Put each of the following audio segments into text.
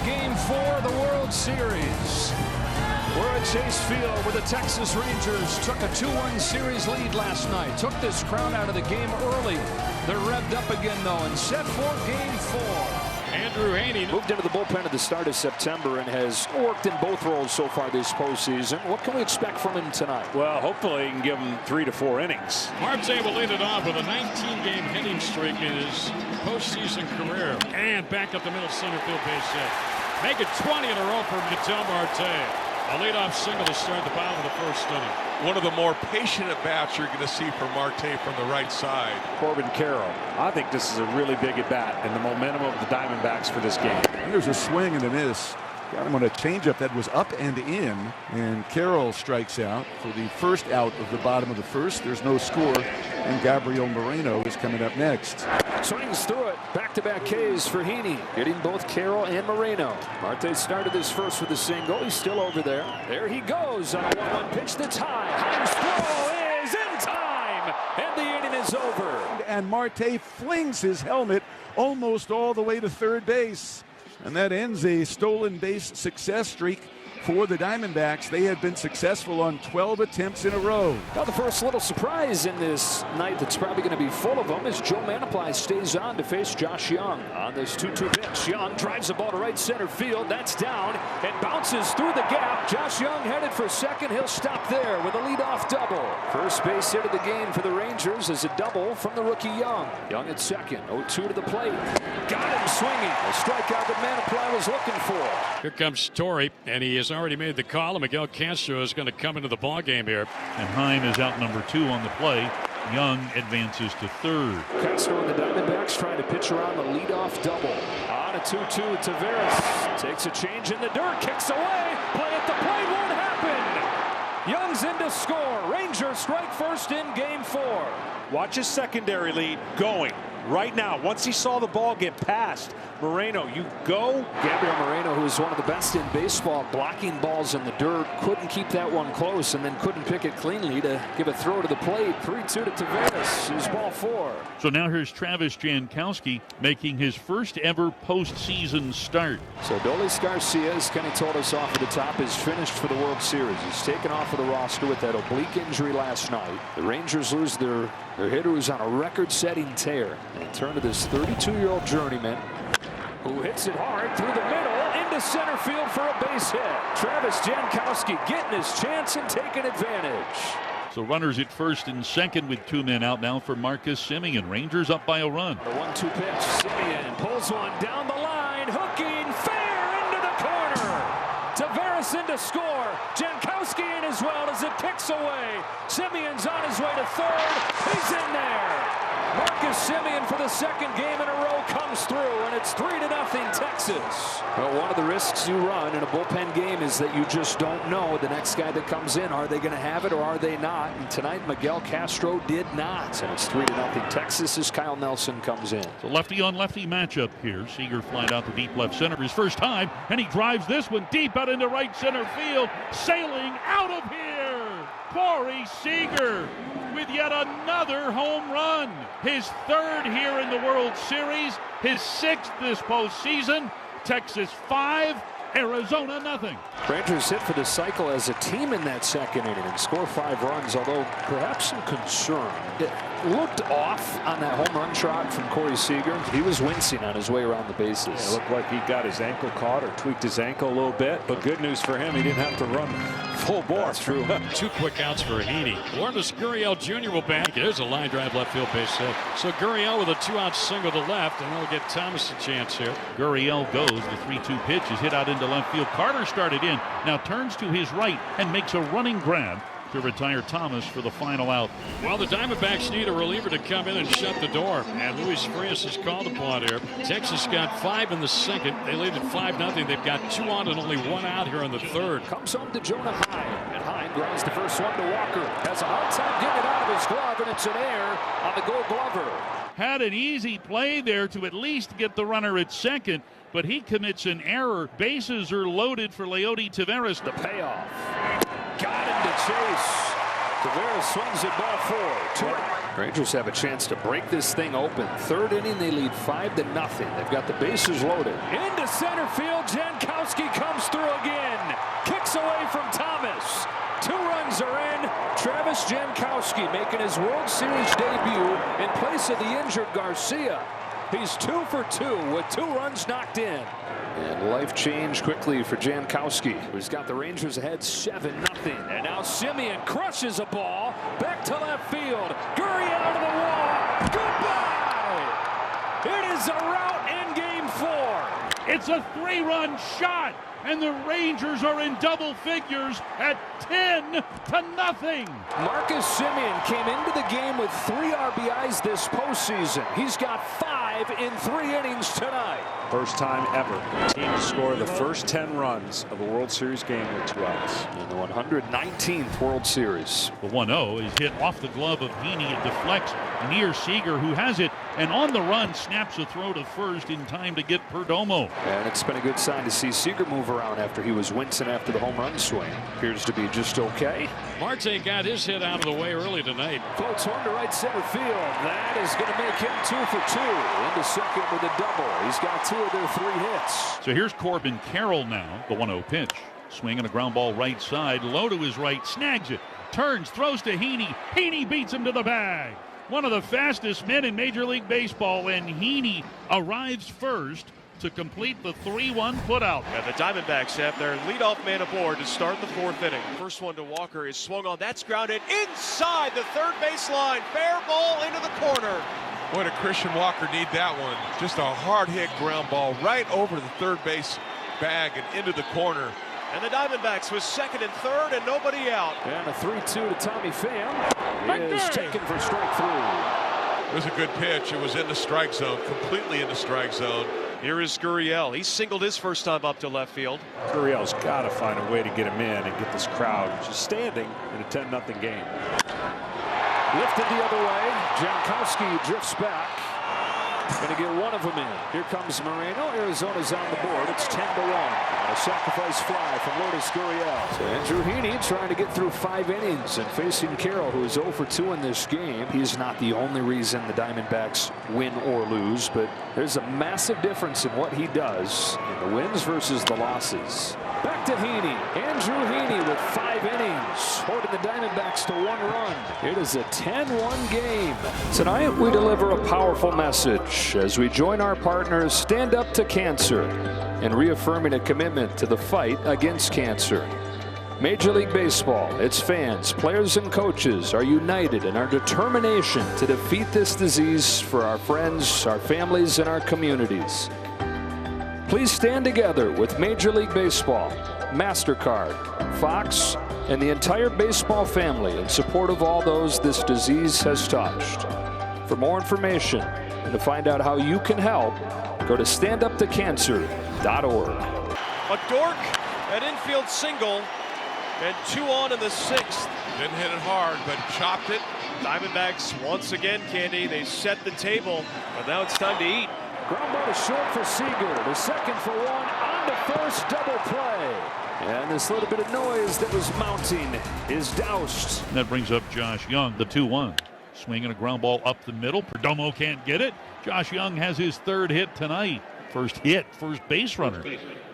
Game 4 of the World Series. We're at Chase Field where the Texas Rangers took a 2-1 series lead last night. Took this crowd out of the game early. They're revved up again, though, and set for Game 4. Andrew Haney moved into the bullpen at the start of September and has worked in both roles so far this postseason. What can we expect from him tonight? Well, hopefully he can give him 3 to 4 innings. Marte will lead it off with a 19-game hitting streak in his postseason career. And back up the middle center field base hit. Make it 20 in a row for Ketel Marte. A leadoff single to start the bottom of the first inning. One of the more patient at-bats you're going to see from Marte from the right side. Corbin Carroll. I think this is a really big at-bat and the momentum of the Diamondbacks for this game. And there's a swing and a miss. Got him on a changeup that was up and in, and Carroll strikes out for the first out of the bottom of the first. There's no score, and Gabriel Moreno is coming up next. Swings through it. Back-to-back Ks for Heaney, hitting both Carroll and Moreno. Marte started this first with a single. He's still over there. There he goes on a 1-1 pitch that's high. Hines' throw is in time, and the inning is over. And Marte flings his helmet almost all the way to third base. And that ends a stolen base success streak for the Diamondbacks. They have been successful on 12 attempts in a row. Now the first little surprise in this night that's probably going to be full of them is Joe Manaply stays on to face Josh Young on this 2-2 pitch. Young drives the ball to right center field. That's down and bounces through the gap. Josh Young headed for second. He'll stop there with a leadoff double. First base hit of the game for the Rangers is a double from the rookie Young. Young at second. 0-2 to the plate. Got him swinging. A strikeout that Manaply was looking for. Here comes Story, and he has already made the call. And Miguel Castro is going to come into the ballgame here. And Heim is out number 2 on the play. Young advances to third. Castro and the Diamondbacks trying to pitch around the leadoff double. On a 2-2, Taveras takes a change in the dirt, kicks away. Play at the plate won't happen. Young's in to score. Rangers strike first in Game 4. Watch his secondary lead going right now. Once he saw the ball get past Moreno, you go. Gabriel Moreno, who is one of the best in baseball, blocking balls in the dirt, couldn't keep that one close and then couldn't pick it cleanly to give a throw to the plate. 3-2 to Taveras. Is ball 4. So now here's Travis Jankowski making his first ever postseason start. So Dolis Garcia, as Kenny told us off at the top, is finished for the World Series. He's taken off of the roster with that oblique injury last night. The Rangers lose their hitter who's on a record-setting tear and turn to this 32-year-old journeyman who hits it hard through the middle into center field for a base hit. Travis Jankowski getting his chance and taking advantage. So runners at first and second with 2 men out now for Marcus Semien. Rangers up by a run. The 1-2 pitch. Semien pulls one down the line, hooking fair into the corner. Taveras in to score. Jankowski in as well as it kicks away. Semien's on his way to third. He's in there. Marcus Semien for the second game in a row comes through, and it's 3-0 Texas. Well, one of the risks you run in a bullpen game is that you just don't know the next guy that comes in. Are they going to have it or are they not? And tonight, Miguel Castro did not. And it's 3-0 Texas as Kyle Nelson comes in. So lefty on lefty matchup here. Seager flied out to deep left center his first time, and he drives this one deep out into right center field. Sailing out of here, Corey Seager with yet another home run. His third here in the World Series, his 6th this postseason. Texas 5, Arizona nothing. Rangers hit for the cycle as a team in that second inning and score 5 runs, although perhaps some concern. It looked off on that home run trot from Corey Seager. He was wincing on his way around the bases. It looked like he got his ankle caught or tweaked his ankle a little bit, but good news for him, he didn't have to run full bore. That's true. 2 quick outs for Heaney. Lourdes Gurriel Jr. will back. There's a line drive left field base hit. So Gurriel with a 2-out single to left, and they'll get Thomas a chance here. Gurriel goes. The 3-2 pitch is hit out into left field. Carter started in, now turns to his right and makes a running grab to retire Thomas for the final out. Well, the Diamondbacks need a reliever to come in and shut the door, and Luis Frias is called upon here. Texas got 5 in the second. They lead at 5-0. They've got 2 on and only 1 out here in the third. Comes home to Jonah Heim, and Heim grounds the first one to Walker. Has a hard time getting it out of his glove, and it's an error on the Gold Glover. Had an easy play there to at least get the runner at second, but he commits an error. Bases are loaded for Leody Taveras. The payoff. Got him to chase. Taveras swings at ball 4. 2 out. Rangers have a chance to break this thing open. Third inning, they lead 5-0. They've got the bases loaded. Into center field, Jankowski comes through again. Kicks away from Thomas. 2 runs are in. Travis Jankowski making his World Series debut in place of the injured Garcia. He's 2 for 2 with 2 runs knocked in. And life changed quickly for Jankowski, who's got the Rangers ahead 7-0. And now Semien crushes a ball back to left field. Gurriel to the wall. Goodbye. It is a rout in Game 4. It's a 3-run shot, and the Rangers are in double figures at 10-0. Marcus Semien came into the game with 3 RBIs this postseason. He's got 5 in 3 innings tonight. First time ever team to score the first 10 runs of a World Series game with 2 outs. In the 119th World Series. The 1-0 is hit off the glove of Heaney. It deflects near Seager, who has it, and on the run snaps a throw to first in time to get Perdomo. And it's been a good sign to see Seager move around after he was wincing after the home run swing. Appears to be just okay. Marte got his hit out of the way early tonight. Floats one to right center field. That is going to make him 2 for 2. Into second with a double. He's got 2 of their 3 hits. So here's Corbin Carroll now, the 1-0 pitch. Swinging a ground ball right side. Low to his right, snags it. Turns, throws to Heaney. Heaney beats him to the bag. One of the fastest men in Major League Baseball, and Heaney arrives first to complete the 3-1 putout. And the Diamondbacks have their leadoff man aboard to start the 4th inning. First one to Walker is swung on. That's grounded inside the third baseline. Fair ball into the corner. Boy, did Christian Walker need that one. Just a hard hit ground ball right over the third base bag and into the corner. And the Diamondbacks with second and third and nobody out. And a 3-2 to Tommy Pham is taken for strike 3. It was a good pitch. It was in the strike zone, completely in the strike zone. Here is Gurriel. He singled his first time up to left field. Gurriel's got to find a way to get him in and get this crowd just standing in a 10-0 game. Lifted the other way. Jankowski drifts back. Going to get one of them in. Here comes Moreno. Arizona's on the board. It's 10-1. A sacrifice fly from Lourdes Gurriel. So Andrew Heaney trying to get through 5 innings and facing Carroll, who is 0 for 2 in this game. He's not the only reason the Diamondbacks win or lose, but there's a massive difference in what he does in the wins versus the losses. Back to Heaney. Andrew Heaney with 5 innings, holding the Diamondbacks to 1 run. It is a 10-1 game. Tonight we deliver a powerful message as we join our partners Stand Up to Cancer and reaffirming a commitment to the fight against cancer. Major League Baseball, its fans, players, and coaches are united in our determination to defeat this disease for our friends, our families, and our communities. Please stand together with Major League Baseball, MasterCard, Fox, and the entire baseball family in support of all those this disease has touched. For more information and to find out how you can help, go to standuptocancer.org. A Dork, an infield single, and 2 on in the 6th. Didn't hit it hard, but chopped it. Diamondbacks once again, Candy, they set the table, but now it's time to eat. Ground ball to short for Seager. The second for 1. On to first, double play. And this little bit of noise that was mounting is doused. And that brings up Josh Young, the 2-1. Swinging a ground ball up the middle. Perdomo can't get it. Josh Young has his 3rd hit tonight. First hit, first base runner,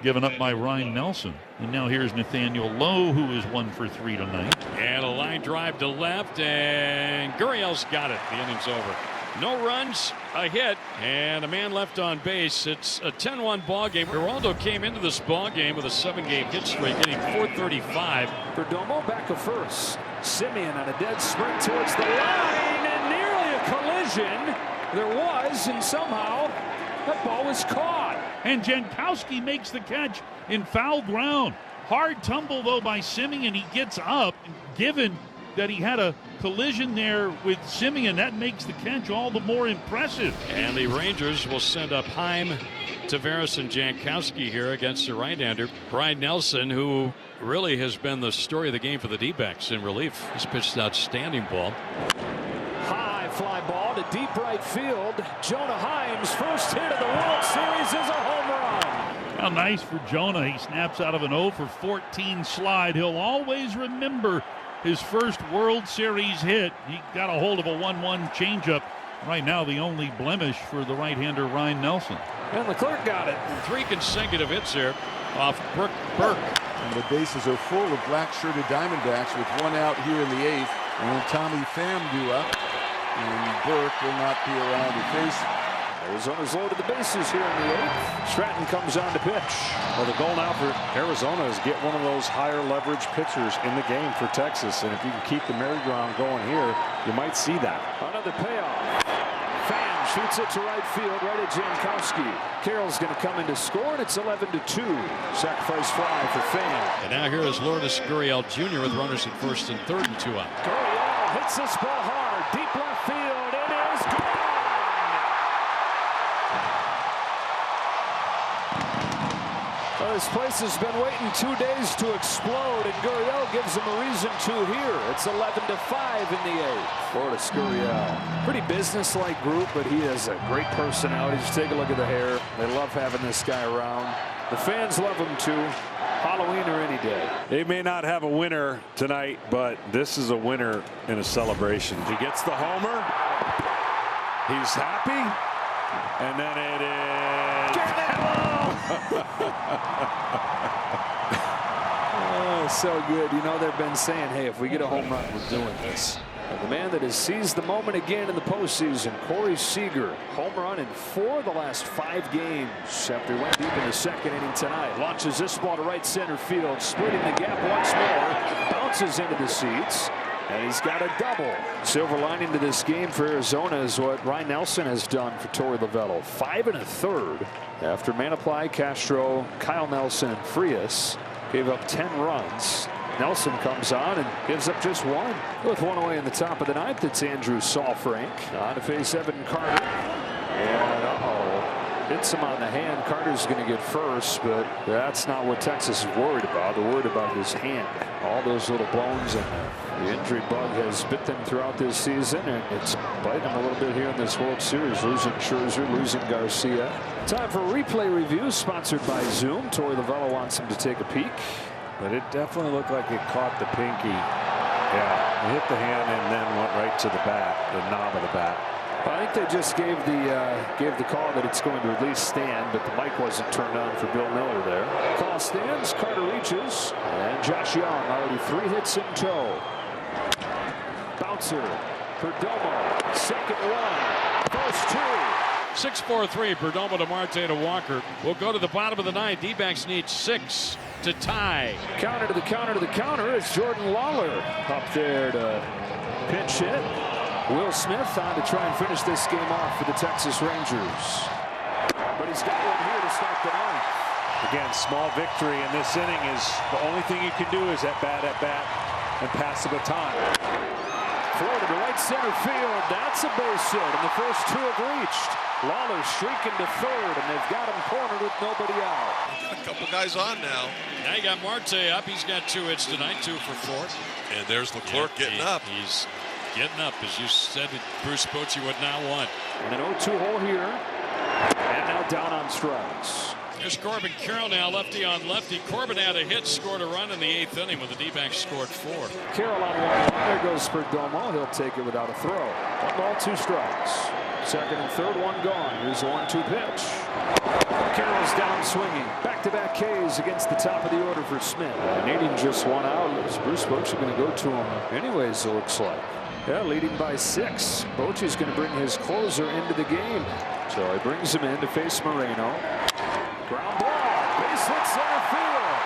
given up by Ryan Nelson. And now here's Nathaniel Lowe, who is 1 for 3 tonight. And a line drive to left, and Gurriel's got it. The inning's over. No runs, a hit, and a man left on base. It's a 10-1 ball game. Geraldo came into this ball game with a 7-game hit streak, hitting .435. Perdomo back of first. Semien on a dead sprint towards the line, and nearly a collision. There was, and somehow that ball was caught. And Jankowski makes the catch in foul ground. Hard tumble, though, by Semien. He gets up, given that he had a collision there with Semien. That makes the catch all the more impressive. And the Rangers will send up Heim, Tavares, and Jankowski here against the right-hander. Brian Nelson, who really has been the story of the game for the D-backs in relief. He's pitched an outstanding ball. High fly ball to deep right field. Jonah Heim's first hit of the World Series is a home run. How nice for Jonah. He snaps out of an 0 for 14 slide. He'll always remember his first World Series hit. He got a hold of a 1-1 changeup. Right now, the only blemish for the right-hander Ryan Nelson. And Leclerc got it. 3 consecutive hits here off Burke. And the bases are full of black-shirted Diamondbacks with one out here in the 8th. And then Tommy Pham due up. And Burke will not be around to face him. Arizona's loaded the bases here in the 8th. Stratton comes on to pitch. Well, the goal now for Arizona is get one of those higher leverage pitchers in the game for Texas. And if you can keep the merry-go-round going here, you might see that. Another payoff. Pham shoots it to right field, right at Jankowski. Carroll's going to come in to score, and it's 11-2. Sacrifice fly for Pham. And now here is Lourdes Gurriel Jr. with runners at first and third and 2 out. Gurriel hits this ball hard, deep left field. It is gone. Well, this place has been waiting 2 days to explode, and Gurriel gives them a reason to here. It's 11-5 in the 8th. Lourdes Gurriel, pretty business-like group, but he has a great personality. Just take a look at the hair. They love having this guy around. The fans love him too. Halloween or any day. They may not have a winner tonight, but this is a winner in a celebration. He gets the homer. He's happy. And then it is. Oh, so good. You know, they've been saying, hey, if we get a home run, we're doing this. And the man that has seized the moment again in the postseason, Corey Seager, home run in 4 of the last 5 games after he went deep in the second inning tonight. Launches this ball to right center field, splitting the gap once more, bounces into the seats, and he's got a double. Silver lining to this game for Arizona is what Ryan Nelson has done for Torey Lovullo. 5 1/3 after Manaply, Castro, Kyle Nelson, and Frias gave up 10 runs. Nelson comes on and gives up just 1. With 1 away in the top of the 9th, it's Andrew Saalfrank on to face Evan Carter. And hits him on the hand. Carter's going to get first, but that's not what Texas is worried about. They're worried about his hand. All those little bones, and the injury bug has bit them throughout this season, and it's biting them a little bit here in this World Series. Losing Scherzer, losing Garcia. Time for replay review, sponsored by Zoom. Torey Lovullo wants him to take a peek. But it definitely looked like it caught the pinky. Yeah, it hit the hand and then went right to the bat, the knob of the bat. I think they just gave the call that it's going to release Stan, but the mic wasn't turned on for Bill Miller there. Call stands, Carter reaches, and Josh Young already 3 hits in tow. Bouncer, Perdomo, second 1, first 2. 6-4-3, Perdomo to Marte to Walker. We'll go to the bottom of the 9th. D-backs need 6 to tie. Counter to the counter to the counter. It's Jordan Lawler up there to pinch hit. Will Smith on to try and finish this game off for the Texas Rangers. But he's got one here to start the 9th. Again, small victory in this inning is the only thing you can do is at bat, and pass the baton. Florida to right center field. That's a base hit, and the first 2 have reached. Lawler streaking to third, and they've got him cornered with nobody out. A couple guys on now. Now you got Marte up. He's got 2 hits tonight, 2 for 4. And there's Leclerc getting up. He's getting up, as you said that Bruce Bochy would not want. And an 0-2 hole here. And now down on strikes. There's Corbin Carroll now, lefty on lefty. Corbin had a hit, scored a run in the 8th inning when the D-backs scored 4. Carroll on 1. There goes Perdomo. He'll take it without a throw. 1 ball, 2 strikes. Second and third, 1 gone. Here's a 1-2 pitch. Carroll's down swinging. Back-to-back Ks against the top of the order for Smith. Needing just 1 out. Is Bruce Bochy going to go to him anyways, it looks like. Yeah, leading by 6. Bochy's going to bring his closer into the game. So he brings him in to face Moreno. Ground ball. Base hit center field.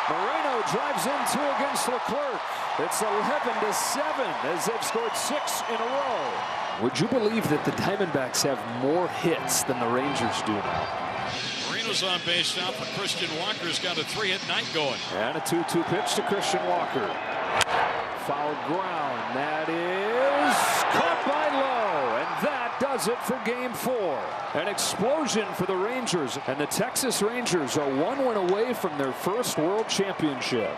Moreno drives in 2 against Leclerc. It's 11-7 as they've scored 6 in a row. Would you believe that the Diamondbacks have more hits than the Rangers do now? Moreno's on base now, but Christian Walker's got a 3-hit night going. And a 2-2 pitch to Christian Walker. Foul ground. That is caught by Lowe. And that does it for game 4. An explosion for the Rangers. And the Texas Rangers are 1 win away from their first World Championship.